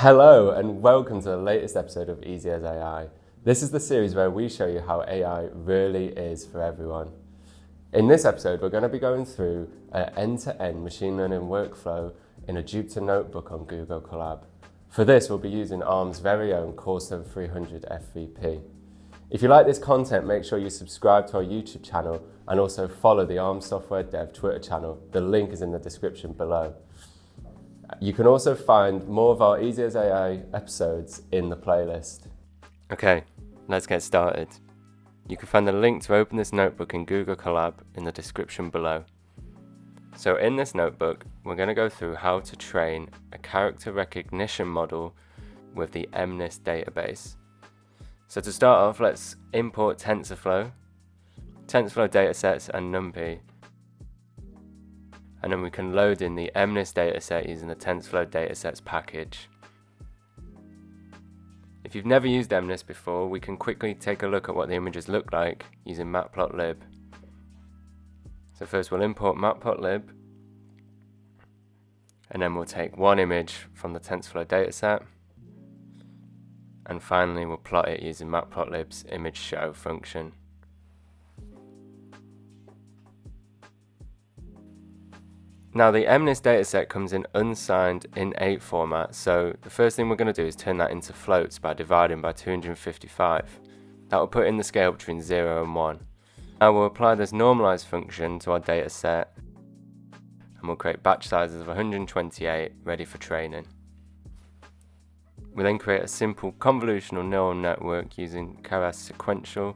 Hello and welcome to the latest episode of Easy as AI. This is the series where we show you how AI really is for everyone. In this episode, we're going to be going through an end-to-end machine learning workflow in a Jupyter Notebook on Google Colab. For this, we'll be using ARM's very own Core 7300 FVP. If you like this content, make sure you subscribe to our YouTube channel and also follow the ARM Software Dev Twitter channel. The link is in the description below. You can also find more of our Easy as AI episodes in the playlist. Okay, let's get started. You can find the link to open this notebook in Google Colab in the description below. So in this notebook, we're going to go through how to train a character recognition model with the MNIST database. So to start off, let's import TensorFlow datasets and NumPy. And then we can load in the MNIST dataset using the TensorFlow datasets package. If you've never used MNIST before, we can quickly take a look at what the images look like using matplotlib. So first we'll import matplotlib, and then we'll take one image from the TensorFlow dataset, and finally we'll plot it using matplotlib's image show function. Now the MNIST dataset comes in unsigned int8 format, so the first thing we're going to do is turn that into floats by dividing by 255. That will put in the scale between 0 and 1. Now we'll apply this normalize function to our dataset, and we'll create batch sizes of 128 ready for training. We then create a simple convolutional neural network using Keras sequential,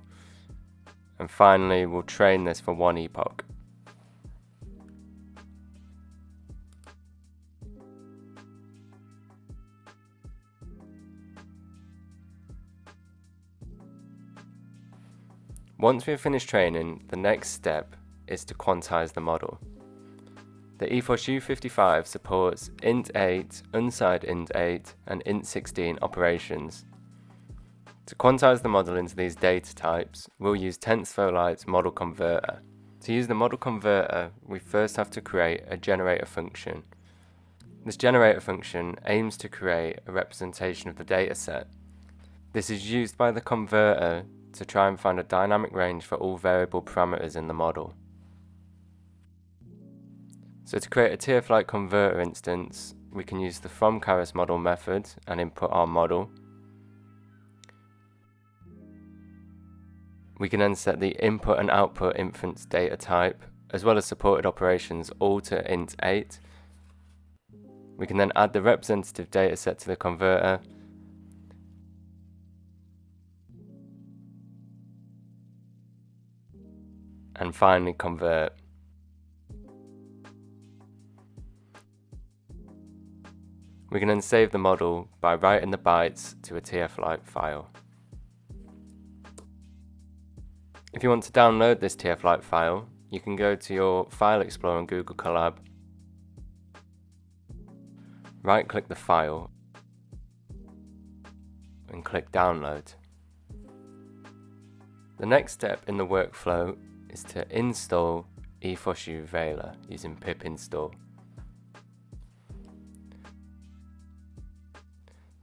and finally we'll train this for one epoch. Once we've finished training, the next step is to quantize the model. The Ethos-U 55 supports int8, unsigned int8, and int16 operations. To quantize the model into these data types, we'll use TensorFlow's model converter. To use the model converter, we first have to create a generator function. This generator function aims to create a representation of the dataset. This is used by the converter to try and find a dynamic range for all variable parameters in the model. So to create a TF-like converter instance, we can use the from Keras model method and input our model. We can then set the input and output inference data type, as well as supported operations, all to int8. We can then add the representative dataset to the converter, and finally convert. We can then save the model by writing the bytes to a TF-like file. If you want to download this TF-like file, you can go to your File Explorer on Google Colab, right-click the file, and click Download. The next step in the workflow is to install Ethos-U Velar using pip install.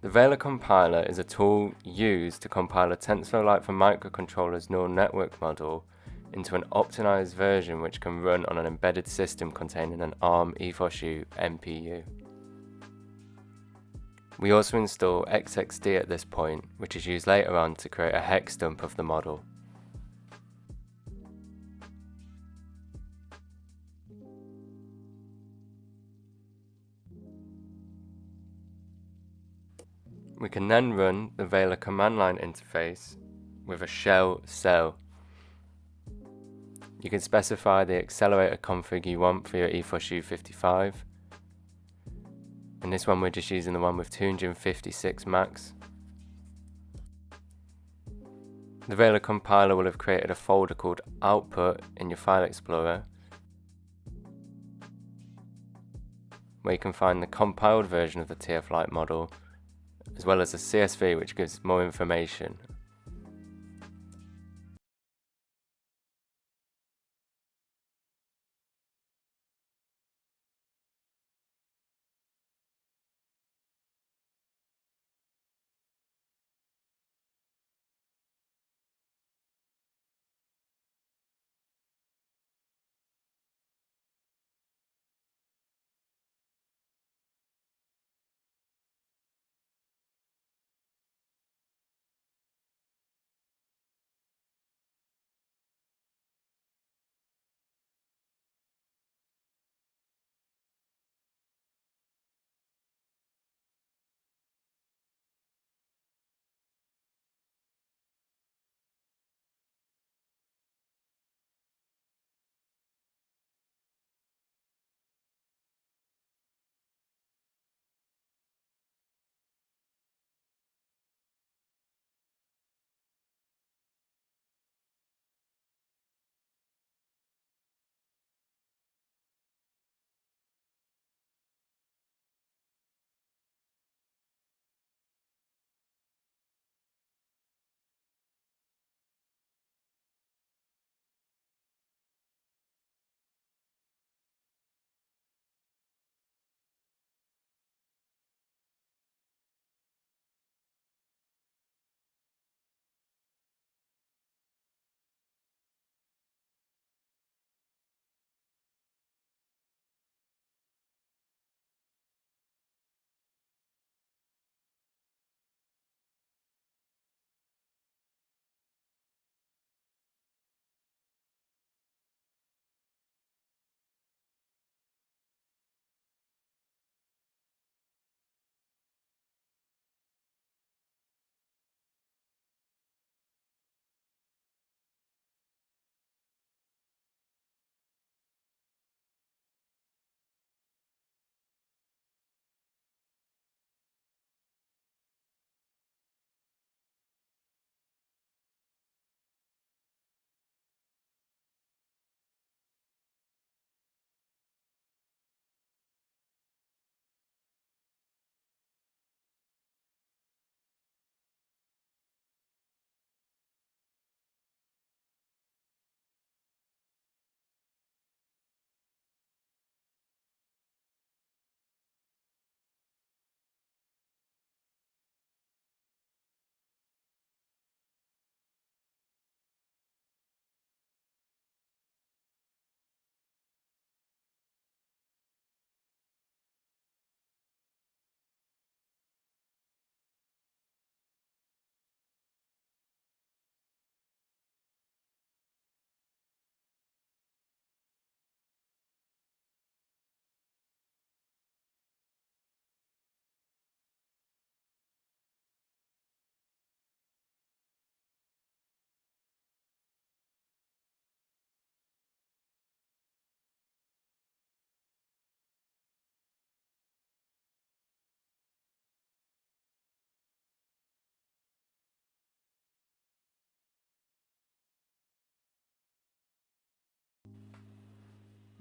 The Velar compiler is a tool used to compile a TensorFlow-like for microcontrollers neural network model into an optimized version which can run on an embedded system containing an ARM Ethos-U MPU. We also install XXD at this point, which is used later on to create a hex dump of the model. We can then run the Velar command line interface with a shell cell. You can specify the accelerator config you want for your Ethos-U 55. In this one we're just using the one with 256 max. The Velar compiler will have created a folder called output in your File Explorer, where you can find the compiled version of the TF-like model, as well as a CSV which gives more information.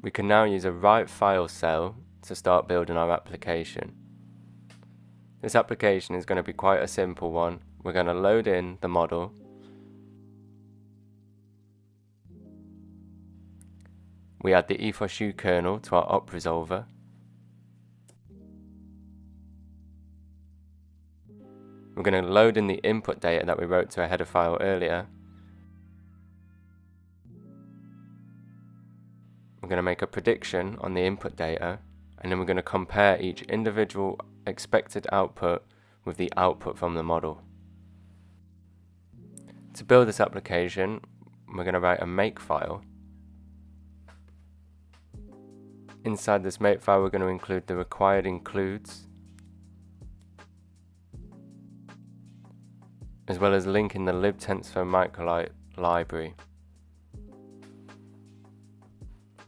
we can now use a write file cell to start building our application. This application is going to be quite a simple one. We're going to load in the model. We add the Ethos-U kernel to our op resolver. We're going to load in the input data that we wrote to a header file earlier. We're going to make a prediction on the input data, and then we're going to compare each individual expected output with the output from the model. To build this application, we're going to write a makefile. Inside this makefile, we're going to include the required includes, as well as linking the libtensor microlite library.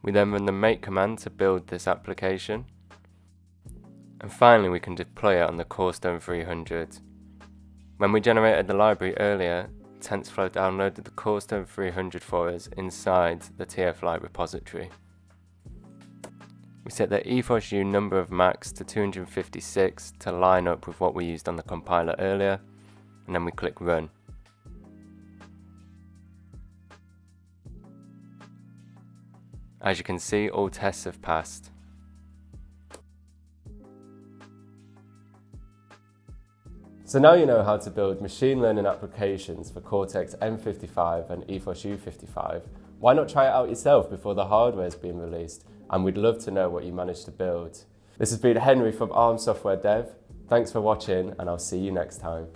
We then run the make command to build this application. And finally, we can deploy it on the Corestone 300. When we generated the library earlier, TensorFlow downloaded the Corestone 300 for us inside the TF-Lite repository. We set the Ethos-U number of max to 256 to line up with what we used on the compiler earlier, and then we click run. As you can see, all tests have passed. So now you know how to build machine learning applications for Cortex-M55 and Ethos-U 55. Why not try it out yourself before the hardware is being released? And we'd love to know what you managed to build. This has been Henry from ARM Software Dev. Thanks for watching, and I'll see you next time.